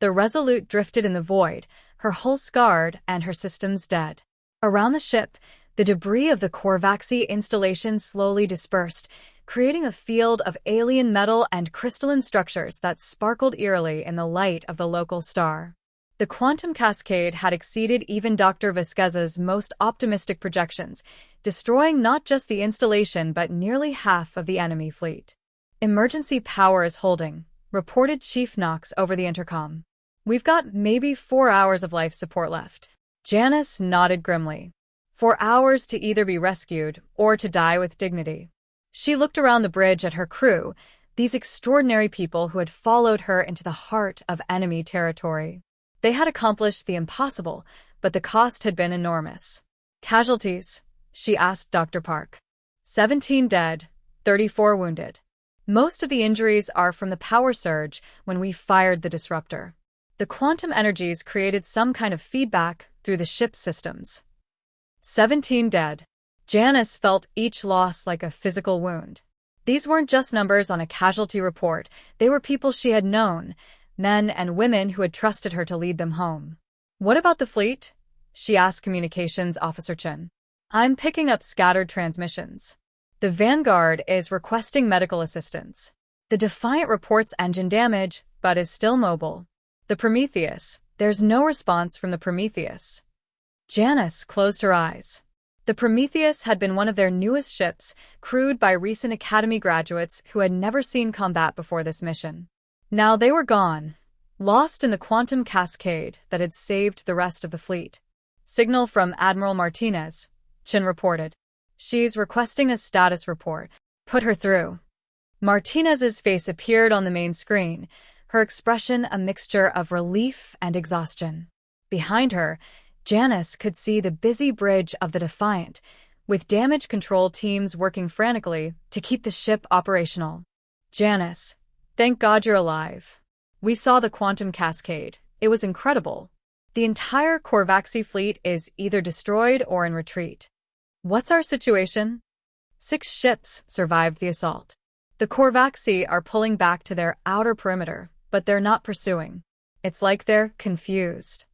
The Resolute drifted in the void, her hull scarred and her systems dead. Around the ship, the debris of the Korvaxi installation slowly dispersed, creating a field of alien metal and crystalline structures that sparkled eerily in the light of the local star. The quantum cascade had exceeded even Dr. Vasquez's most optimistic projections, destroying not just the installation but nearly half of the enemy fleet. "Emergency power is holding," reported Chief Knox over the intercom. "We've got maybe 4 hours of life support left." Janice nodded grimly. 4 hours to either be rescued or to die with dignity. She looked around the bridge at her crew, these extraordinary people who had followed her into the heart of enemy territory. They had accomplished the impossible, but the cost had been enormous. "Casualties?" she asked Dr. Park. 17 dead, 34 wounded. Most of the injuries are from the power surge when we fired the disruptor. The quantum energies created some kind of feedback through the ship's systems. 17 dead. Janice felt each loss like a physical wound. These weren't just numbers on a casualty report, they were people she had known, men and women who had trusted her to lead them home. "What about the fleet?" she asked Communications Officer Chen. "I'm picking up scattered transmissions. The Vanguard is requesting medical assistance. The Defiant reports engine damage, but is still mobile. The Prometheus, there's no response from the Prometheus." Janice closed her eyes. The Prometheus had been one of their newest ships, crewed by recent Academy graduates who had never seen combat before this mission. Now they were gone, lost in the quantum cascade that had saved the rest of the fleet. "Signal from Admiral Martinez," Chen reported. "She's requesting a status report. Put her through." Martinez's face appeared on the main screen, her expression a mixture of relief and exhaustion. Behind her, Janice could see the busy bridge of the Defiant, with damage control teams working frantically to keep the ship operational. "Janice, thank God you're alive. We saw the quantum cascade. It was incredible. The entire Korvaxi fleet is either destroyed or in retreat. What's our situation?" 6 ships survived the assault. The Korvaxi are pulling back to their outer perimeter, but they're not pursuing. It's like they're confused.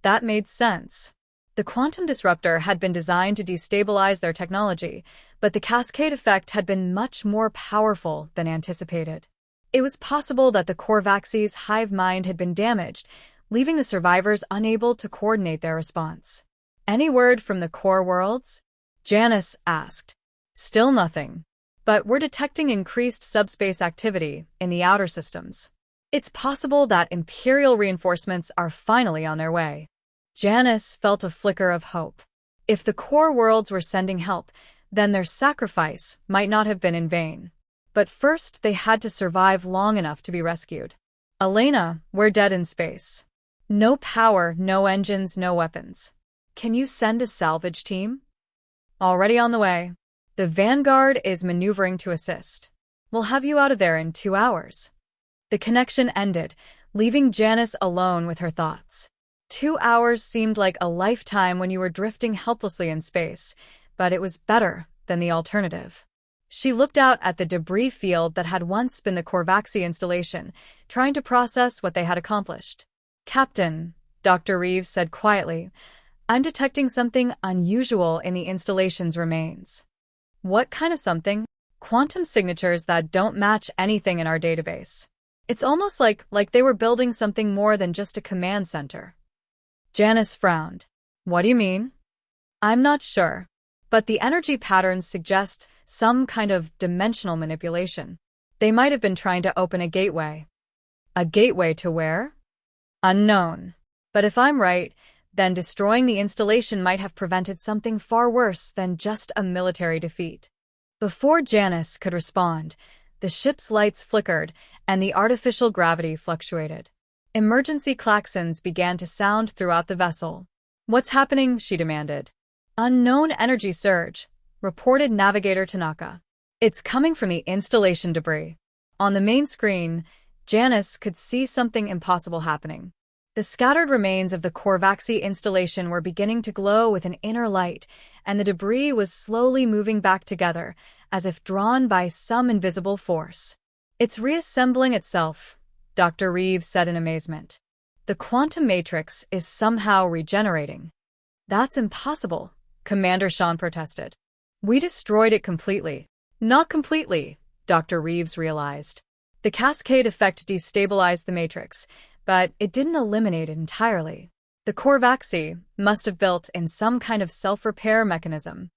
That made sense. The quantum disruptor had been designed to destabilize their technology, but the cascade effect had been much more powerful than anticipated. It was possible that the Korvaxi's hive mind had been damaged, leaving the survivors unable to coordinate their response. "Any word from the core worlds?" Janice asked. "Still nothing. But we're detecting increased subspace activity in the outer systems. It's possible that Imperial reinforcements are finally on their way." Janice felt a flicker of hope. If the core worlds were sending help, then their sacrifice might not have been in vain. But first, they had to survive long enough to be rescued. "Elena, we're dead in space. No power, no engines, no weapons. Can you send a salvage team?" "Already on the way. The Vanguard is maneuvering to assist. We'll have you out of there in 2 hours." The connection ended, leaving Janice alone with her thoughts. 2 hours seemed like a lifetime when you were drifting helplessly in space, but it was better than the alternative. She looked out at the debris field that had once been the Korvaxi installation, trying to process what they had accomplished. "Captain," Dr. Reeves said quietly, "I'm detecting something unusual in the installation's remains." "What kind of something?" "Quantum signatures that don't match anything in our database. It's almost like they were building something more than just a command center." Janice frowned. "What do you mean?" "I'm not sure, but the energy patterns suggest some kind of dimensional manipulation. They might have been trying to open a gateway." "A gateway to where?" "Unknown. But if I'm right, then destroying the installation might have prevented something far worse than just a military defeat." Before Janice could respond, the ship's lights flickered and the artificial gravity fluctuated. Emergency klaxons began to sound throughout the vessel. "What's happening?" she demanded. "Unknown energy surge," reported Navigator Tanaka. "It's coming from the installation debris." On the main screen, Janice could see something impossible happening. The scattered remains of the Korvaxi installation were beginning to glow with an inner light, and the debris was slowly moving back together, as if drawn by some invisible force. "It's reassembling itself," Dr. Reeves said in amazement. The quantum matrix is somehow regenerating. That's impossible, Commander Sean protested. We destroyed it completely. Not completely, Dr. Reeves realized. The cascade effect destabilized the matrix, but it didn't eliminate it entirely. The Korvaxi must have built in some kind of self-repair mechanism.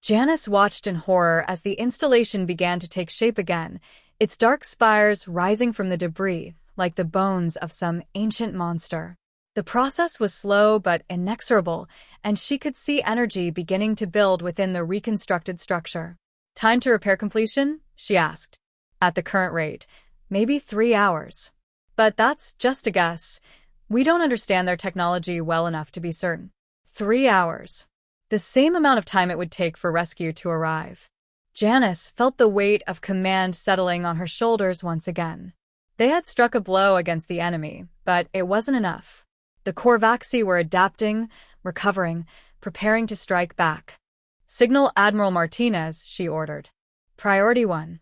Janice watched in horror as the installation began to take shape again, its dark spires rising from the debris, like the bones of some ancient monster. The process was slow but inexorable, and she could see energy beginning to build within the reconstructed structure. Time to repair completion? She asked. At the current rate, maybe 3 hours. But that's just a guess. We don't understand their technology well enough to be certain. 3 hours. The same amount of time it would take for rescue to arrive. Janice felt the weight of command settling on her shoulders once again. They had struck a blow against the enemy, but it wasn't enough. The Korvaxi were adapting, recovering, preparing to strike back. Signal Admiral Martinez, she ordered. Priority 1.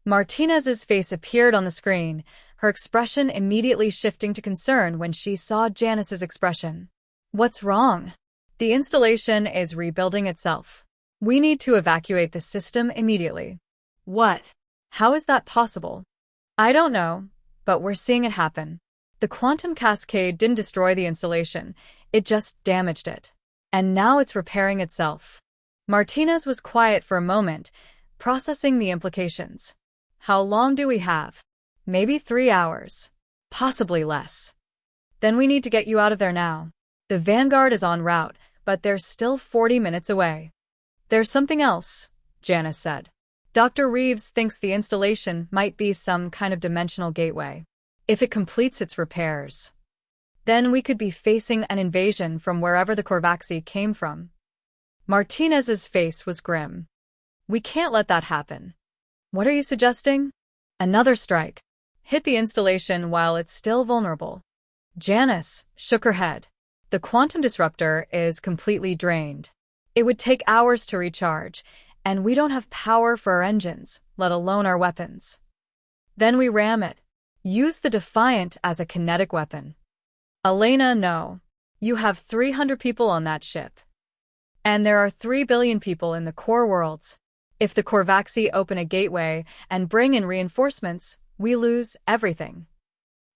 Martinez's face appeared on the screen, her expression immediately shifting to concern when she saw Janice's expression. What's wrong? The installation is rebuilding itself. We need to evacuate the system immediately. What? How is that possible? I don't know, but we're seeing it happen. The quantum cascade didn't destroy the installation, it just damaged it. And now it's repairing itself. Martinez was quiet for a moment, processing the implications. How long do we have? Maybe 3 hours. Possibly less. Then we need to get you out of there now. The Vanguard is en route, but they're still 40 minutes away. There's something else, Janice said. Dr. Reeves thinks the installation might be some kind of dimensional gateway. If it completes its repairs, then we could be facing an invasion from wherever the Korvaxi came from. Martinez's face was grim. We can't let that happen. What are you suggesting? Another strike. Hit the installation while it's still vulnerable. Janice shook her head. The quantum disruptor is completely drained. It would take hours to recharge, and we don't have power for our engines, let alone our weapons. Then we ram it. Use the Defiant as a kinetic weapon. Elena, no. You have 300 people on that ship. And there are 3 billion people in the core worlds. If the Korvaxi open a gateway and bring in reinforcements, we lose everything.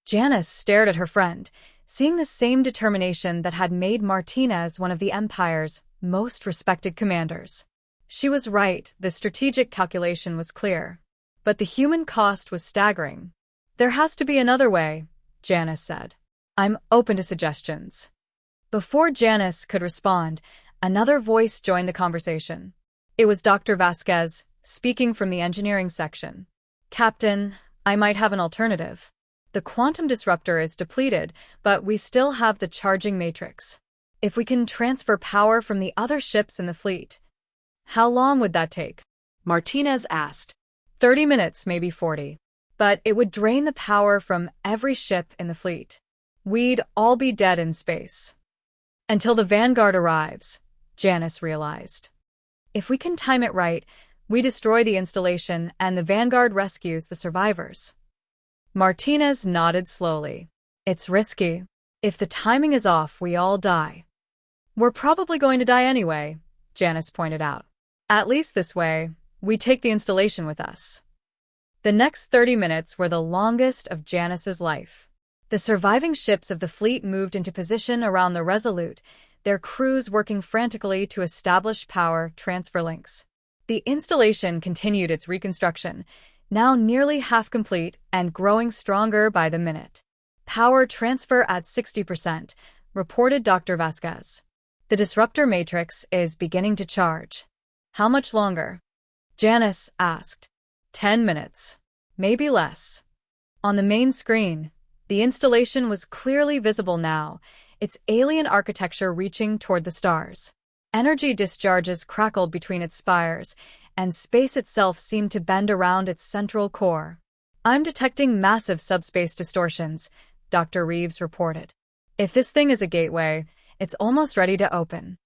Janice stared at her friend, seeing the same determination that had made Martinez one of the Empire's most respected commanders. She was right, the strategic calculation was clear. But the human cost was staggering. There has to be another way, Janice said. I'm open to suggestions. Before Janice could respond, another voice joined the conversation. It was Dr. Vasquez, speaking from the engineering section. Captain, I might have an alternative. The quantum disruptor is depleted, but we still have the charging matrix. If we can transfer power from the other ships in the fleet, how long would that take? Martinez asked. 30 minutes, maybe 40. But it would drain the power from every ship in the fleet. We'd all be dead in space. Until the Vanguard arrives, Janice realized. If we can time it right, we destroy the installation and the Vanguard rescues the survivors. Martinez nodded slowly. It's risky. If the timing is off, we all die. We're probably going to die anyway, Janice pointed out. At least this way, we take the installation with us. The next 30 minutes were the longest of Janice's life. The surviving ships of the fleet moved into position around the Resolute, their crews working frantically to establish power transfer links. The installation continued its reconstruction, now nearly half complete and growing stronger by the minute. Power transfer at 60%, reported Dr. Vasquez. The disruptor matrix is beginning to charge. How much longer? Janice asked. 10 minutes. Maybe less. On the main screen, the installation was clearly visible now, its alien architecture reaching toward the stars. Energy discharges crackled between its spires, and space itself seemed to bend around its central core. I'm detecting massive subspace distortions, Dr. Reeves reported. If this thing is a gateway, it's almost ready to open.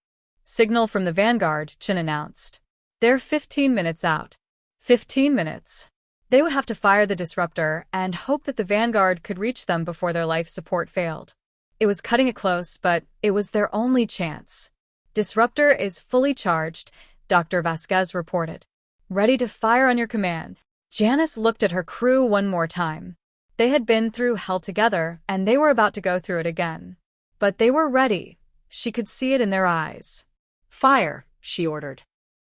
Signal from the Vanguard, Chin announced. They're 15 minutes out. 15 minutes. They would have to fire the disruptor and hope that the Vanguard could reach them before their life support failed. It was cutting it close, but it was their only chance. "Disruptor is fully charged," Dr. Vasquez reported. "Ready to fire on your command." Janice looked at her crew one more time. They had been through hell together, and they were about to go through it again. But they were ready. She could see it in their eyes. "Fire," she ordered.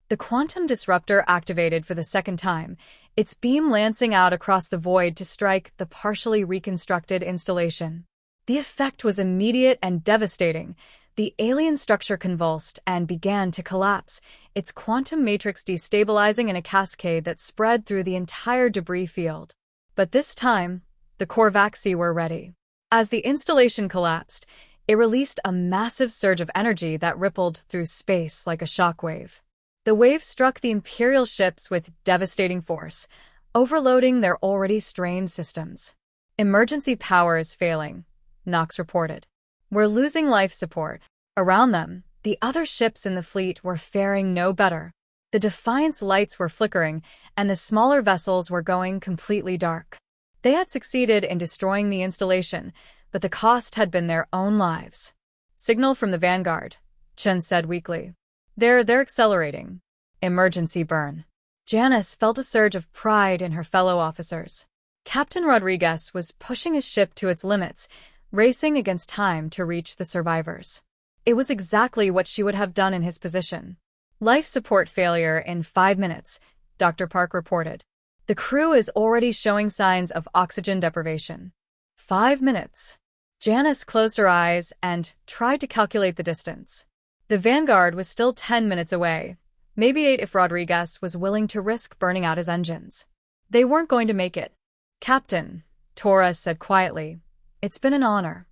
The quantum disruptor activated for the second time, its beam lancing out across the void to strike the partially reconstructed installation. The effect was immediate and devastating. The alien structure convulsed and began to collapse, its quantum matrix destabilizing in a cascade that spread through the entire debris field. But this time, the Korvaxi were ready. As the installation collapsed, it released a massive surge of energy that rippled through space like a shockwave. The wave struck the Imperial ships with devastating force, overloading their already strained systems. "Emergency power is failing," Knox reported. "We're losing life support." Around them, the other ships in the fleet were faring no better. The Defiance lights were flickering, and the smaller vessels were going completely dark. They had succeeded in destroying the installation, but the cost had been their own lives. "Signal from the Vanguard," Chen said weakly. They're accelerating." Emergency burn. Janice felt a surge of pride in her fellow officers. Captain Rodriguez was pushing his ship to its limits, racing against time to reach the survivors. It was exactly what she would have done in his position. "Life support failure in 5 minutes," Dr. Park reported. "The crew is already showing signs of oxygen deprivation." 5 minutes. Janice closed her eyes and tried to calculate the distance. The Vanguard was still 10 minutes away, maybe 8 if Rodriguez was willing to risk burning out his engines. They weren't going to make it. "Captain," Torres said quietly, "it's been an honor."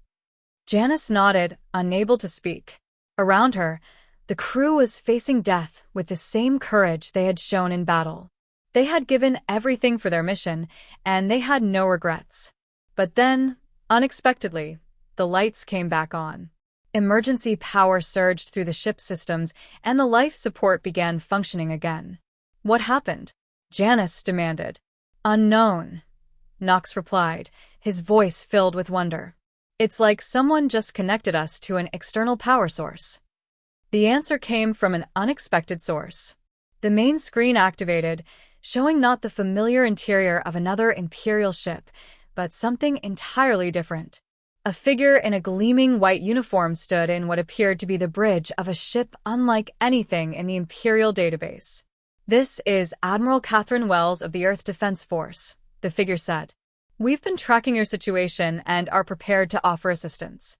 Janice nodded, unable to speak. Around her, the crew was facing death with the same courage they had shown in battle. They had given everything for their mission, and they had no regrets. But then, unexpectedly, the lights came back on. Emergency power surged through the ship's systems, and the life support began functioning again. "What happened?" Janice demanded. "Unknown," Knox replied, his voice filled with wonder. "It's like someone just connected us to an external power source." The answer came from an unexpected source. The main screen activated, showing not the familiar interior of another Imperial ship, but something entirely different. A figure in a gleaming white uniform stood in what appeared to be the bridge of a ship unlike anything in the Imperial database. "This is Admiral Catherine Wells of the Earth Defense Force," the figure said. "We've been tracking your situation and are prepared to offer assistance."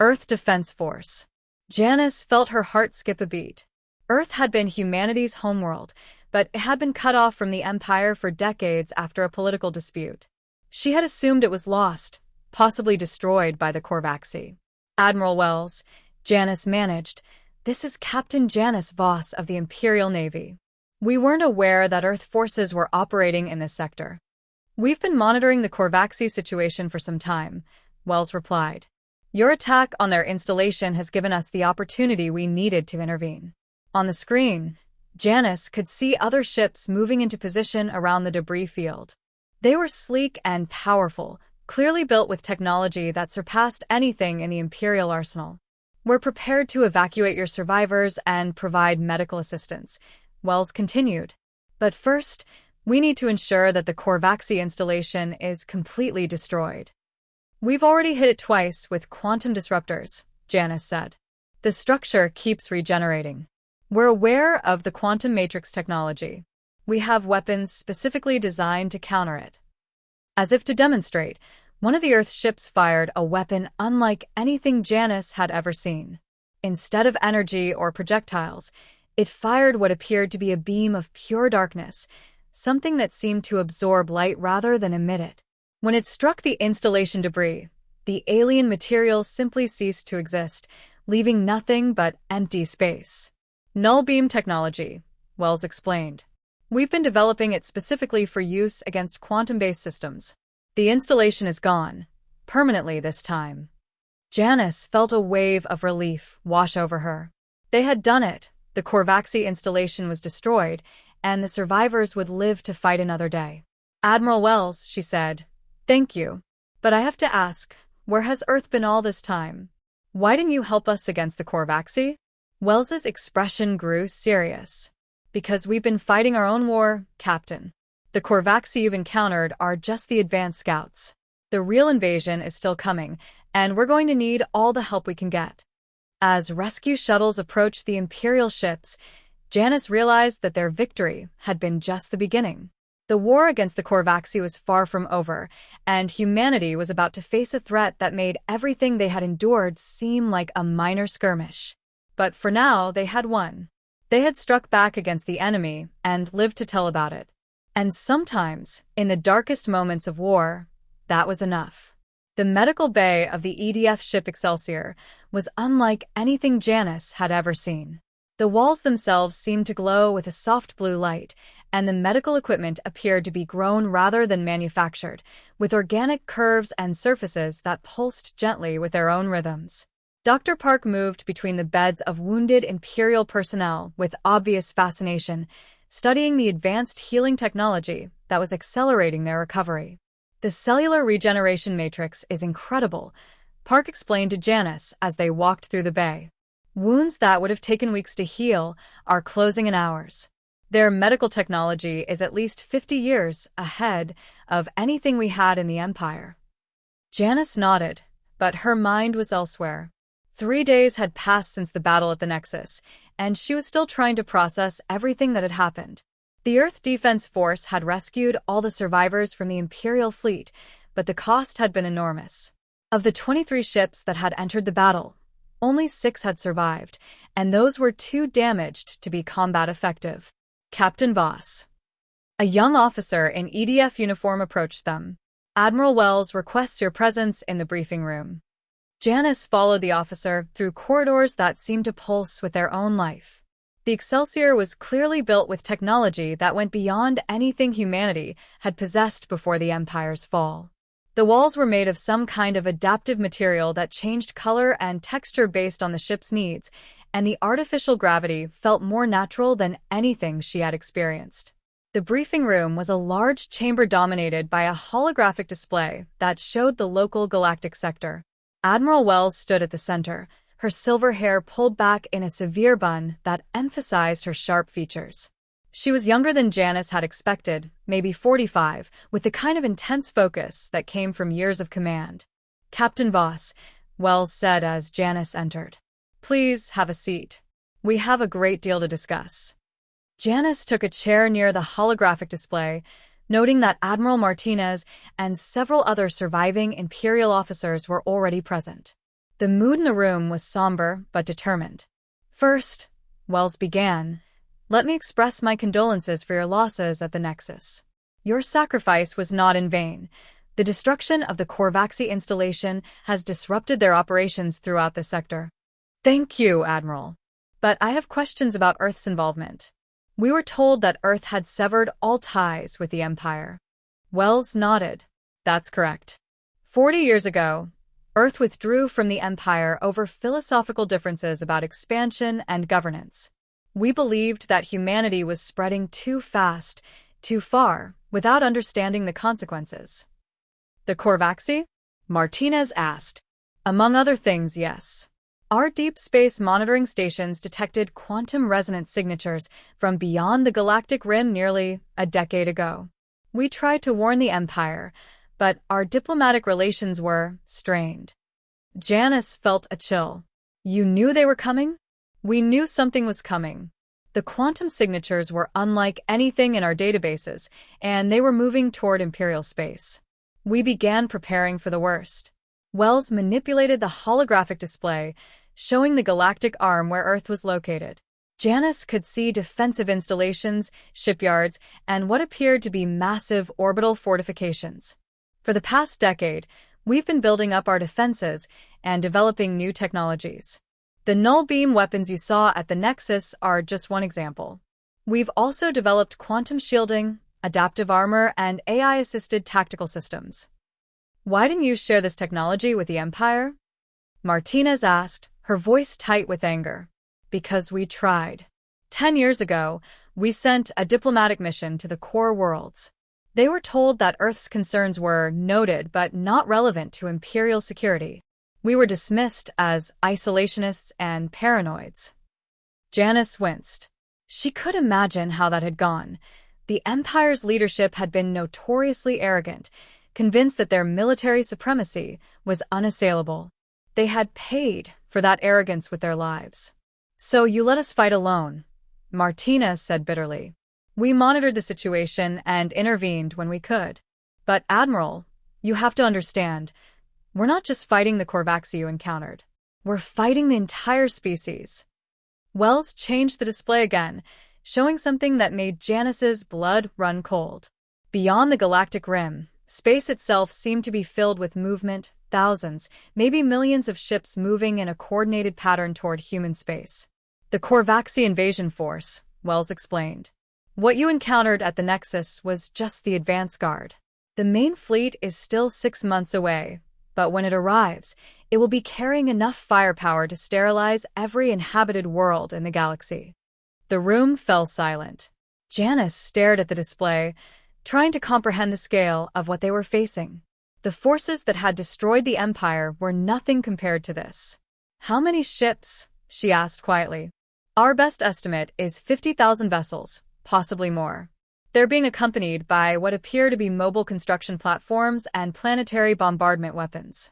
Earth Defense Force. Janice felt her heart skip a beat. Earth had been humanity's homeworld, but it had been cut off from the Empire for decades after a political dispute. She had assumed it was lost, possibly destroyed by the Korvaxi. "Admiral Wells," Janice managed, "this is Captain Janice Voss of the Imperial Navy. We weren't aware that Earth forces were operating in this sector." "We've been monitoring the Korvaxi situation for some time," Wells replied. "Your attack on their installation has given us the opportunity we needed to intervene." On the screen, Janice could see other ships moving into position around the debris field. They were sleek and powerful, clearly built with technology that surpassed anything in the Imperial arsenal. "We're prepared to evacuate your survivors and provide medical assistance," Wells continued. "But first, we need to ensure that the Korvaxi installation is completely destroyed." "We've already hit it twice with quantum disruptors," Janice said. "The structure keeps regenerating. We're aware of the quantum matrix technology. We have weapons specifically designed to counter it." As if to demonstrate, one of the Earth ships fired a weapon unlike anything Janice had ever seen. Instead of energy or projectiles, it fired what appeared to be a beam of pure darkness, something that seemed to absorb light rather than emit it. When it struck the installation debris, the alien material simply ceased to exist, leaving nothing but empty space. "Null beam technology," Wells explained. "We've been developing it specifically for use against quantum-based systems. The installation is gone, permanently this time." Janice felt a wave of relief wash over her. They had done it, the Korvaxi installation was destroyed, and the survivors would live to fight another day. "Admiral Wells," she said, "thank you. But I have to ask, Where has Earth been all this time? Why didn't you help us against the Korvaxi? Wells's expression grew serious. Because we've been fighting our own war, Captain. The Korvaxi you've encountered are just the advanced scouts. The real invasion is still coming, and we're going to need all the help we can get. As rescue shuttles approached the Imperial ships, Janice realized that their victory had been just the beginning. The war against the Korvaxi was far from over, and humanity was about to face a threat that made everything they had endured seem like a minor skirmish. But for now, they had won. They had struck back against the enemy and lived to tell about it. And sometimes, in the darkest moments of war, that was enough. The medical bay of the EDF ship Excelsior was unlike anything Janice had ever seen. The walls themselves seemed to glow with a soft blue light, and the medical equipment appeared to be grown rather than manufactured, with organic curves and surfaces that pulsed gently with their own rhythms. Dr. Park moved between the beds of wounded Imperial personnel with obvious fascination, studying the advanced healing technology that was accelerating their recovery. The cellular regeneration matrix is incredible, Park explained to Janice as they walked through the bay. Wounds that would have taken weeks to heal are closing in hours. Their medical technology is at least 50 years ahead of anything we had in the Empire. Janice nodded, but her mind was elsewhere. 3 days had passed since the battle at the Nexus, and she was still trying to process everything that had happened. The Earth Defense Force had rescued all the survivors from the Imperial fleet, but the cost had been enormous. Of the 23 ships that had entered the battle, only 6 had survived, and those were too damaged to be combat effective. Captain Voss. A young officer in EDF uniform approached them. Admiral Wells requests your presence in the briefing room. Janice followed the officer through corridors that seemed to pulse with their own life. The Excelsior was clearly built with technology that went beyond anything humanity had possessed before the Empire's fall. The walls were made of some kind of adaptive material that changed color and texture based on the ship's needs, and the artificial gravity felt more natural than anything she had experienced. The briefing room was a large chamber dominated by a holographic display that showed the local galactic sector. Admiral Wells stood at the center, her silver hair pulled back in a severe bun that emphasized her sharp features. She was younger than Janice had expected, maybe 45, with the kind of intense focus that came from years of command. Captain Voss, Wells said as Janice entered. Please have a seat. We have a great deal to discuss. Janice took a chair near the holographic display, noting that Admiral Martinez and several other surviving Imperial officers were already present. The mood in the room was somber but determined. First, Wells began, let me express my condolences for your losses at the Nexus. Your sacrifice was not in vain. The destruction of the Korvaxi installation has disrupted their operations throughout the sector. Thank you, Admiral. But I have questions about Earth's involvement. We were told that Earth had severed all ties with the Empire. Wells nodded. That's correct. 40 years ago, Earth withdrew from the Empire over philosophical differences about expansion and governance. We believed that humanity was spreading too fast, too far, without understanding the consequences. The Korvaxi? Martinez asked. Among other things, yes. Our deep space monitoring stations detected quantum resonance signatures from beyond the galactic rim nearly a decade ago. We tried to warn the Empire, but our diplomatic relations were strained. Janice felt a chill. You knew they were coming? We knew something was coming. The quantum signatures were unlike anything in our databases, and they were moving toward Imperial space. We began preparing for the worst. Wells manipulated the holographic display, showing the galactic arm where Earth was located. Janice could see defensive installations, shipyards, and what appeared to be massive orbital fortifications. For the past decade, we've been building up our defenses and developing new technologies. The null-beam weapons you saw at the Nexus are just one example. We've also developed quantum shielding, adaptive armor, and AI-assisted tactical systems. Why didn't you share this technology with the Empire? Martinez asked, her voice tight with anger. Because we tried. 10 years ago, we sent a diplomatic mission to the core worlds. They were told that Earth's concerns were noted but not relevant to Imperial security. We were dismissed as isolationists and paranoids. Janice winced. She could imagine how that had gone. The Empire's leadership had been notoriously arrogant, convinced that their military supremacy was unassailable. They had paid for that arrogance with their lives. "So you let us fight alone," Martinez said bitterly. "We monitored the situation and intervened when we could. But, Admiral, you have to understand, we're not just fighting the Korvaxi you encountered. We're fighting the entire species." Wells changed the display again, showing something that made Janice's blood run cold. Beyond the galactic rim, space itself seemed to be filled with movement, thousands, maybe millions of ships moving in a coordinated pattern toward human space. "The Korvaxi invasion force," Wells explained. "What you encountered at the Nexus was just the advance guard. The main fleet is still 6 months away, but when it arrives, it will be carrying enough firepower to sterilize every inhabited world in the galaxy." The room fell silent. Janice stared at the display, trying to comprehend the scale of what they were facing. The forces that had destroyed the Empire were nothing compared to this. "How many ships?" she asked quietly. "Our best estimate is 50,000 vessels, possibly more. They're being accompanied by what appear to be mobile construction platforms and planetary bombardment weapons."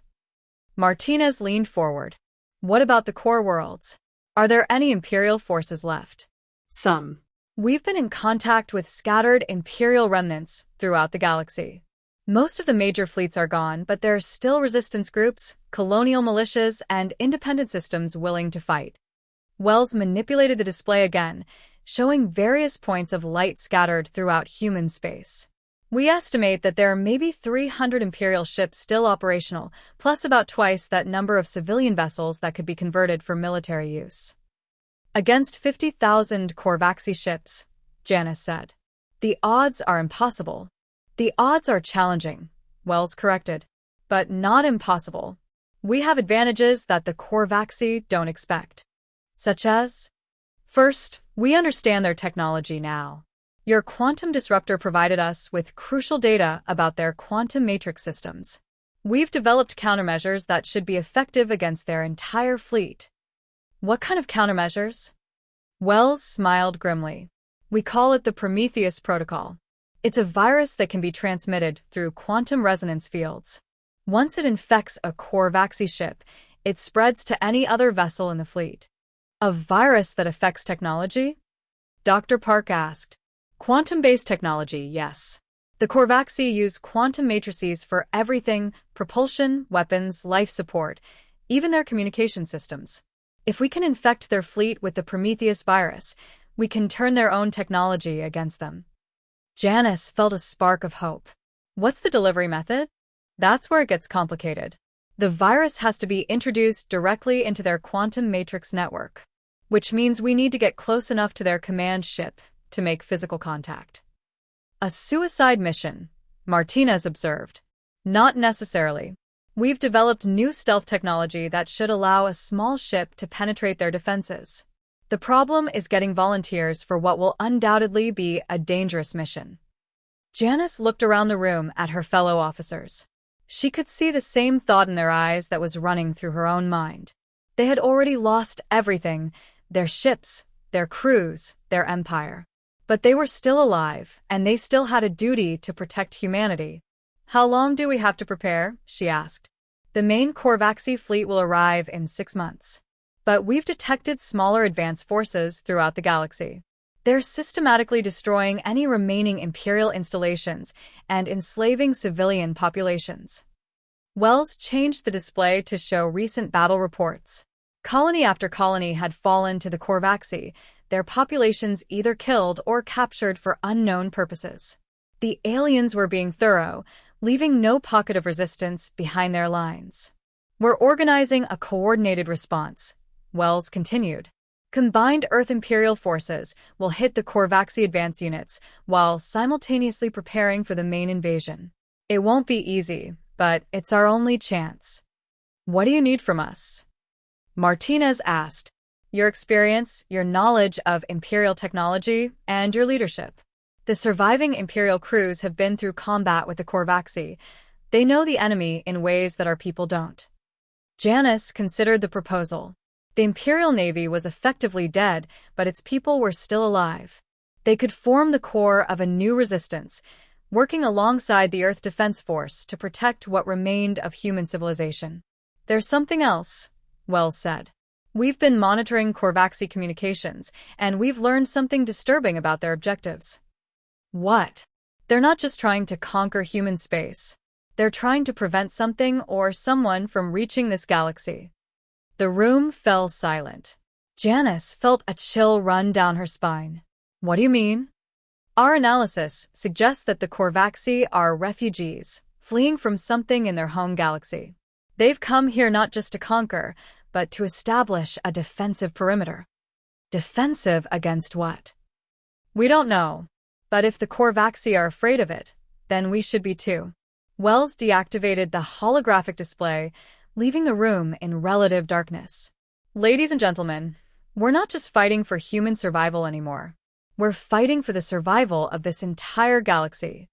Martinez leaned forward. "What about the core worlds? Are there any Imperial forces left?" Some. "We've been in contact with scattered Imperial remnants throughout the galaxy. Most of the major fleets are gone, but there are still resistance groups, colonial militias, and independent systems willing to fight." Wells manipulated the display again, showing various points of light scattered throughout human space. "We estimate that there are maybe 300 Imperial ships still operational, plus about twice that number of civilian vessels that could be converted for military use." "Against 50,000 Korvaxi ships," Janice said. "The odds are impossible." "The odds are challenging," Wells corrected, "but not impossible. We have advantages that the Korvaxi don't expect." "Such as?" "First, we understand their technology now. Your quantum disruptor provided us with crucial data about their quantum matrix systems. We've developed countermeasures that should be effective against their entire fleet." "What kind of countermeasures?" Wells smiled grimly. "We call it the Prometheus Protocol. It's a virus that can be transmitted through quantum resonance fields. Once it infects a Korvaxi ship, it spreads to any other vessel in the fleet." "A virus that affects technology?" Dr. Park asked. "Quantum-based technology, yes. The Korvaxi use quantum matrices for everything: propulsion, weapons, life support, even their communication systems. If we can infect their fleet with the Prometheus virus, we can turn their own technology against them." Janice felt a spark of hope. "What's the delivery method?" "That's where it gets complicated. The virus has to be introduced directly into their quantum matrix network, which means we need to get close enough to their command ship to make physical contact." "A suicide mission," Martinez observed. "Not necessarily. We've developed new stealth technology that should allow a small ship to penetrate their defenses. The problem is getting volunteers for what will undoubtedly be a dangerous mission." Janice looked around the room at her fellow officers. She could see the same thought in their eyes that was running through her own mind. They had already lost everything: their ships, their crews, their empire. But they were still alive, and they still had a duty to protect humanity. "How long do we have to prepare?" she asked. "The main Korvaxi fleet will arrive in 6 months. But we've detected smaller advanced forces throughout the galaxy. They're systematically destroying any remaining Imperial installations and enslaving civilian populations." Wells changed the display to show recent battle reports. Colony after colony had fallen to the Korvaxi, their populations either killed or captured for unknown purposes. The aliens were being thorough, leaving no pocket of resistance behind their lines. "We're organizing a coordinated response," Wells continued. "Combined Earth Imperial forces will hit the Korvaxi advance units while simultaneously preparing for the main invasion. It won't be easy, but it's our only chance." "What do you need from us?" Martinez asked. "Your experience, your knowledge of Imperial technology, and your leadership." The surviving Imperial crews have been through combat with the Korvaxi. They know the enemy in ways that our people don't. Janice considered the proposal. The Imperial Navy was effectively dead, but its people were still alive. They could form the core of a new resistance, working alongside the Earth Defense Force to protect what remained of human civilization. There's something else, Wells said. We've been monitoring Korvaxi communications, and we've learned something disturbing about their objectives. What? They're not just trying to conquer human space. They're trying to prevent something or someone from reaching this galaxy. The room fell silent. Janice felt a chill run down her spine. What do you mean? Our analysis suggests that the Korvaxi are refugees, fleeing from something in their home galaxy. They've come here not just to conquer, but to establish a defensive perimeter. Defensive against what? We don't know. But if the Korvaxi are afraid of it, then we should be too. Wells deactivated the holographic display, leaving the room in relative darkness. Ladies and gentlemen, we're not just fighting for human survival anymore. We're fighting for the survival of this entire galaxy.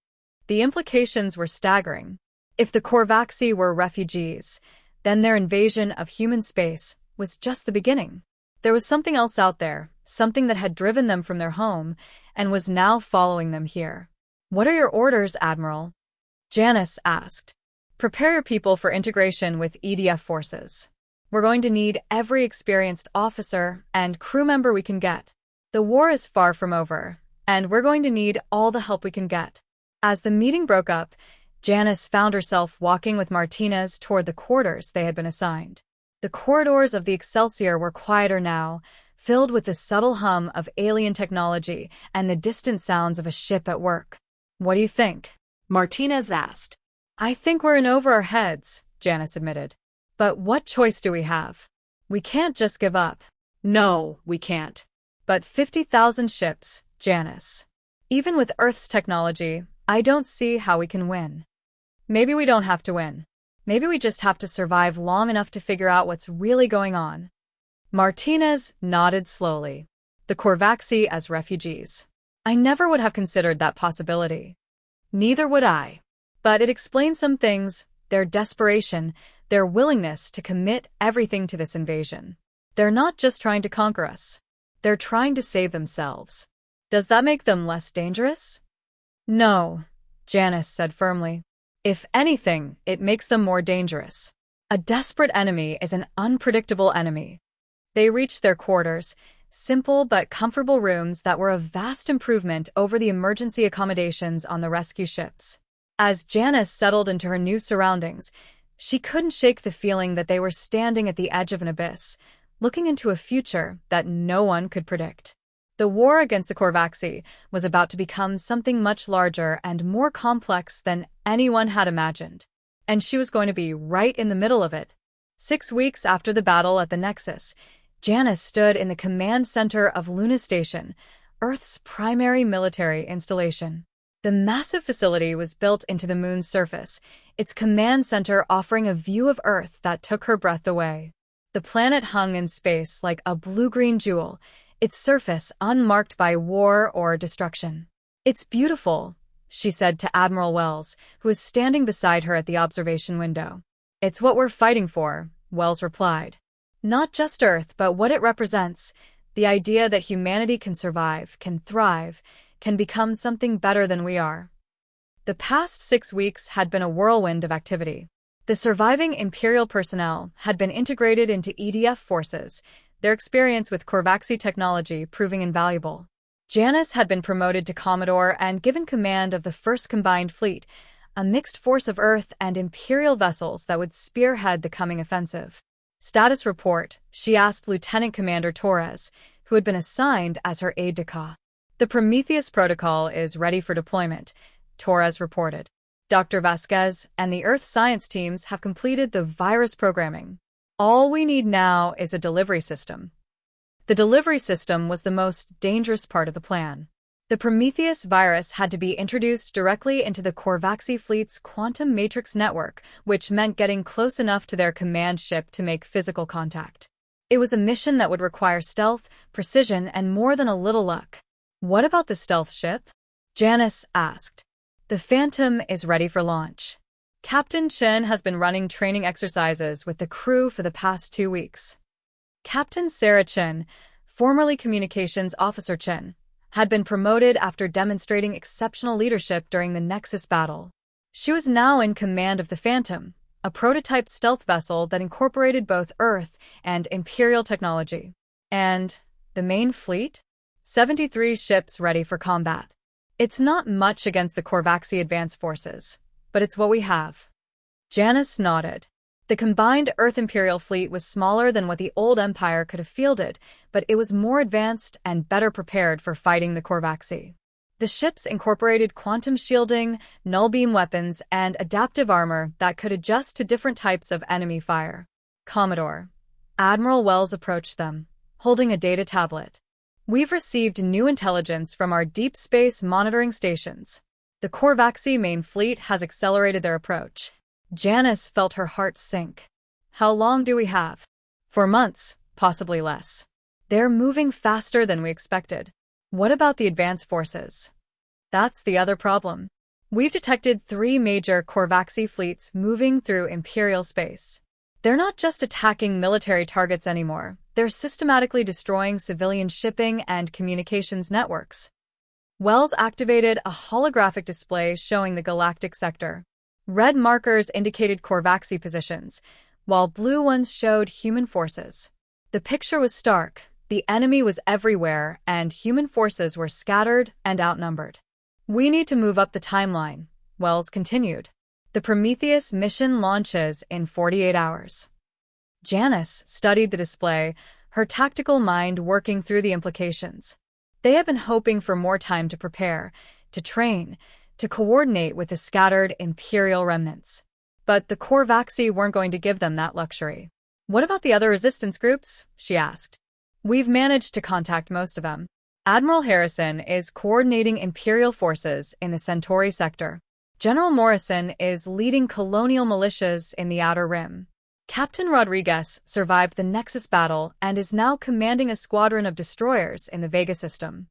The implications were staggering. If the Korvaxi were refugees, then their invasion of human space was just the beginning. There was something else out there, something that had driven them from their home and was now following them here. What are your orders, Admiral? Janice asked. Prepare your people for integration with EDF forces. We're going to need every experienced officer and crew member we can get. The war is far from over, and we're going to need all the help we can get. As the meeting broke up, Janice found herself walking with Martinez toward the quarters they had been assigned. The corridors of the Excelsior were quieter now, filled with the subtle hum of alien technology and the distant sounds of a ship at work. What do you think? Martinez asked. I think we're in over our heads, Janice admitted. But what choice do we have? We can't just give up. No, we can't. But 50,000 ships, Janice. Even with Earth's technology, I don't see how we can win. Maybe we don't have to win. Maybe we just have to survive long enough to figure out what's really going on. Martinez nodded slowly. The Korvaxi as refugees. I never would have considered that possibility. Neither would I. But it explains some things, their desperation, their willingness to commit everything to this invasion. They're not just trying to conquer us. They're trying to save themselves. Does that make them less dangerous? No, Janice said firmly. If anything, it makes them more dangerous. A desperate enemy is an unpredictable enemy. They reached their quarters, simple but comfortable rooms that were a vast improvement over the emergency accommodations on the rescue ships. As Janice settled into her new surroundings, she couldn't shake the feeling that they were standing at the edge of an abyss, looking into a future that no one could predict. The war against the Korvaxi was about to become something much larger and more complex than anyone had imagined. And she was going to be right in the middle of it. 6 weeks after the battle at the Nexus, Janice stood in the command center of Luna Station, Earth's primary military installation. The massive facility was built into the moon's surface, its command center offering a view of Earth that took her breath away. The planet hung in space like a blue-green jewel, its surface unmarked by war or destruction. It's beautiful, she said to Admiral Wells, who was standing beside her at the observation window. It's what we're fighting for, Wells replied. Not just Earth, but what it represents, the idea that humanity can survive, can thrive, can become something better than we are. The past 6 weeks had been a whirlwind of activity. The surviving Imperial personnel had been integrated into EDF forces, their experience with Korvaxi technology proving invaluable. Janice had been promoted to Commodore and given command of the 1st Combined Fleet, a mixed force of Earth and Imperial vessels that would spearhead the coming offensive. Status report, she asked Lieutenant Commander Torres, who had been assigned as her aide-de-camp. The Prometheus protocol is ready for deployment, Torres reported. Dr. Vasquez and the Earth science teams have completed the virus programming. All we need now is a delivery system. The delivery system was the most dangerous part of the plan. The Prometheus virus had to be introduced directly into the Korvaxi fleet's quantum matrix network, which meant getting close enough to their command ship to make physical contact. It was a mission that would require stealth, precision, and more than a little luck. What about the stealth ship? Janice asked. The Phantom is ready for launch. Captain Chen has been running training exercises with the crew for the past 2 weeks. Captain Sarah Chen, formerly Communications Officer Chen, had been promoted after demonstrating exceptional leadership during the Nexus battle. She was now in command of the Phantom, a prototype stealth vessel that incorporated both Earth and Imperial technology. And the main fleet? 73 ships ready for combat. It's not much against the Korvaxi advance forces, but it's what we have. Janice nodded. The combined Earth Imperial fleet was smaller than what the old Empire could have fielded, but it was more advanced and better prepared for fighting the Korvaxi. The ships incorporated quantum shielding, null-beam weapons, and adaptive armor that could adjust to different types of enemy fire. Commodore. Admiral Wells approached them, holding a data tablet. We've received new intelligence from our deep space monitoring stations. The Korvaxi main fleet has accelerated their approach. Janice felt her heart sink. How long do we have? 4 months, possibly less. They're moving faster than we expected. What about the advance forces? That's the other problem. We've detected 3 major Korvaxi fleets moving through Imperial space. They're not just attacking military targets anymore. They're systematically destroying civilian shipping and communications networks. Wells activated a holographic display showing the Galactic sector. Red markers indicated Korvaxi positions, while blue ones showed human forces. The picture was stark. The enemy was everywhere, and human forces were scattered and outnumbered. We need to move up the timeline, Wells continued. The Prometheus mission launches in 48 hours. Janice studied the display, her tactical mind working through the implications. They had been hoping for more time to prepare, to train, to coordinate with the scattered Imperial remnants. But the Korvaxi weren't going to give them that luxury. What about the other resistance groups? She asked. We've managed to contact most of them. Admiral Harrison is coordinating Imperial forces in the Centauri sector. General Morrison is leading colonial militias in the Outer Rim. Captain Rodriguez survived the Nexus battle and is now commanding a squadron of destroyers in the Vega system.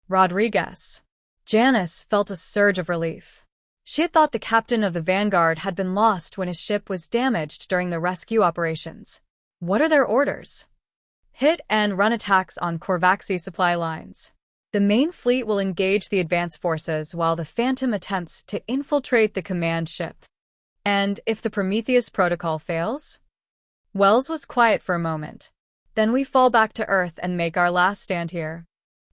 Rodriguez. Janice felt a surge of relief. She had thought the captain of the Vanguard had been lost when his ship was damaged during the rescue operations. What are their orders? Hit and run attacks on Korvaxi supply lines. The main fleet will engage the advance forces while the Phantom attempts to infiltrate the command ship. And if the Prometheus protocol fails? Wells was quiet for a moment. Then we fall back to Earth and make our last stand here.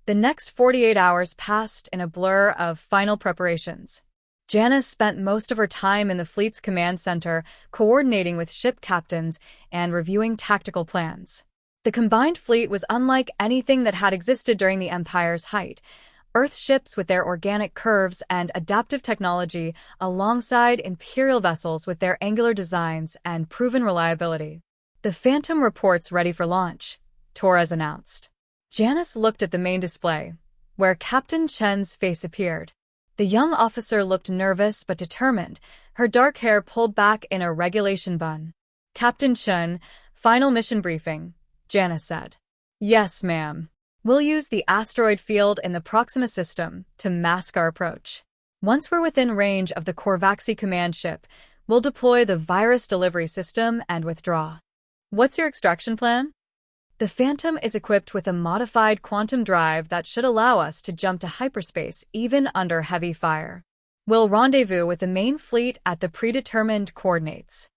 The next 48 hours passed in a blur of final preparations. Janice spent most of her time in the fleet's command center, coordinating with ship captains and reviewing tactical plans. The combined fleet was unlike anything that had existed during the Empire's height. Earth ships with their organic curves and adaptive technology alongside Imperial vessels with their angular designs and proven reliability. The Phantom reports ready for launch, Torres announced. Janice looked at the main display, where Captain Chen's face appeared. The young officer looked nervous but determined, her dark hair pulled back in a regulation bun. Captain Chen, final mission briefing, Janice said. Yes, ma'am. We'll use the asteroid field in the Proxima system to mask our approach. Once we're within range of the Korvaxi command ship, we'll deploy the virus delivery system and withdraw. What's your extraction plan? The Phantom is equipped with a modified quantum drive that should allow us to jump to hyperspace even under heavy fire. We'll rendezvous with the main fleet at the predetermined coordinates.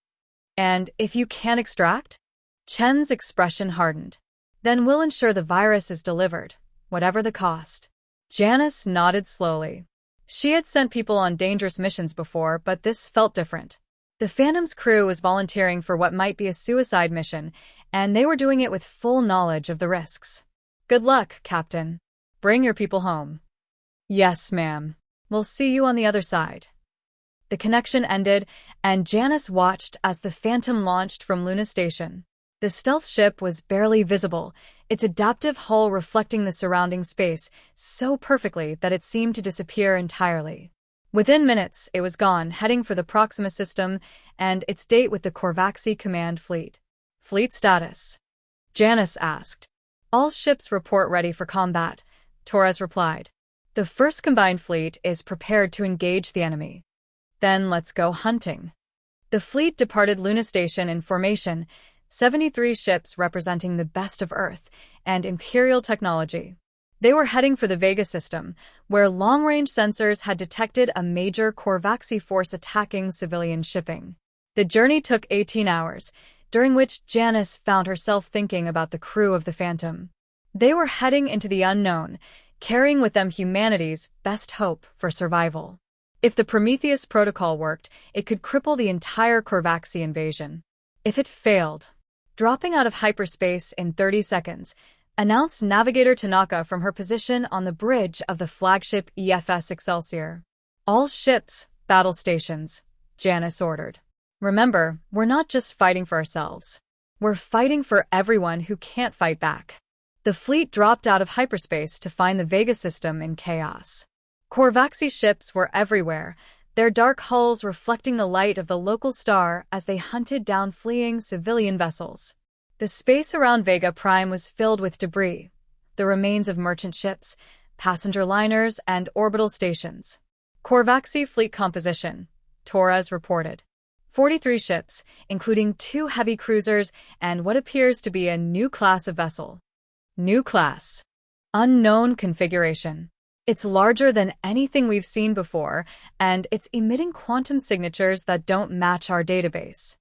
And if you can't extract? Chen's expression hardened. Then we'll ensure the virus is delivered, whatever the cost. Janice nodded slowly. She had sent people on dangerous missions before, but this felt different. The Phantom's crew was volunteering for what might be a suicide mission, and they were doing it with full knowledge of the risks. Good luck, Captain. Bring your people home. Yes, ma'am. We'll see you on the other side. The connection ended, and Janice watched as the Phantom launched from Luna Station. The stealth ship was barely visible, its adaptive hull reflecting the surrounding space so perfectly that it seemed to disappear entirely. Within minutes, it was gone, heading for the Proxima system and its date with the Korvaxi command fleet. Fleet status? Janice asked. All ships report ready for combat, Torres replied. The first combined fleet is prepared to engage the enemy. Then let's go hunting. The fleet departed Luna Station in formation, 73 ships representing the best of Earth and Imperial technology. They were heading for the Vega system, where long-range sensors had detected a major Corvaxi force attacking civilian shipping. The journey took 18 hours, during which Janice found herself thinking about the crew of the Phantom. They were heading into the unknown, carrying with them humanity's best hope for survival. If the Prometheus protocol worked, it could cripple the entire Corvaxi invasion. If it failed, dropping out of hyperspace in 30 seconds, announced Navigator Tanaka from her position on the bridge of the flagship EFS Excelsior. All ships, battle stations, Janice ordered. Remember, we're not just fighting for ourselves. We're fighting for everyone who can't fight back. The fleet dropped out of hyperspace to find the Vega system in chaos. Corvaxi ships were everywhere, their dark hulls reflecting the light of the local star as they hunted down fleeing civilian vessels. The space around Vega Prime was filled with debris, the remains of merchant ships, passenger liners, and orbital stations. Corvaxi fleet composition, Torres reported. 43 ships, including 2 heavy cruisers and what appears to be a new class of vessel. New class. Unknown configuration. It's larger than anything we've seen before, and it's emitting quantum signatures that don't match our database.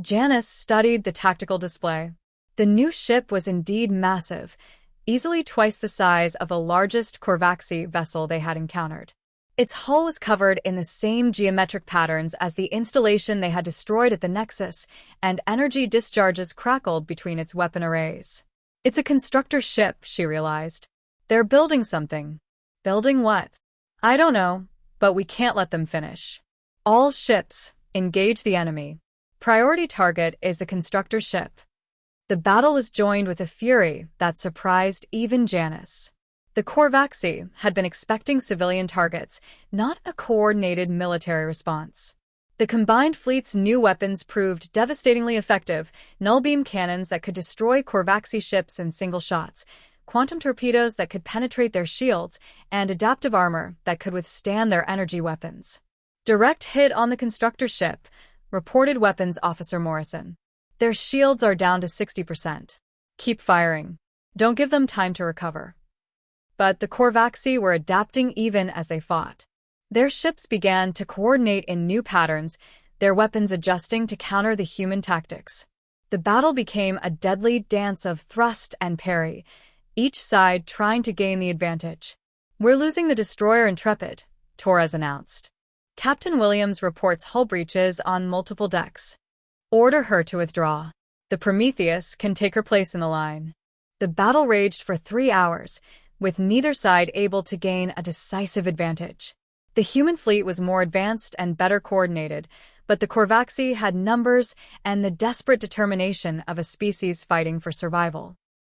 Janice studied the tactical display. The new ship was indeed massive, easily twice the size of the largest Corvaxi vessel they had encountered. Its hull was covered in the same geometric patterns as the installation they had destroyed at the Nexus, and energy discharges crackled between its weapon arrays. It's a constructor ship, she realized. They're building something. Building what? I don't know, but we can't let them finish. All ships, engage the enemy. Priority target is the constructor ship. The battle was joined with a fury that surprised even Janice. The Corvaxi had been expecting civilian targets, not a coordinated military response. The combined fleet's new weapons proved devastatingly effective, null-beam cannons that could destroy Corvaxi ships in single shots, quantum torpedoes that could penetrate their shields, and adaptive armor that could withstand their energy weapons. Direct hit on the constructor ship, reported Weapons Officer Morrison. Their shields are down to 60%. Keep firing. Don't give them time to recover. But the Corvaxi were adapting even as they fought. Their ships began to coordinate in new patterns, their weapons adjusting to counter the human tactics. The battle became a deadly dance of thrust and parry, each side trying to gain the advantage. We're losing the destroyer Intrepid, Torres announced. Captain Williams reports hull breaches on multiple decks. Order her to withdraw. The Prometheus can take her place in the line. The battle raged for 3 hours, with neither side able to gain a decisive advantage. The human fleet was more advanced and better coordinated, but the Corvaxi had numbers and the desperate determination of a species fighting for survival.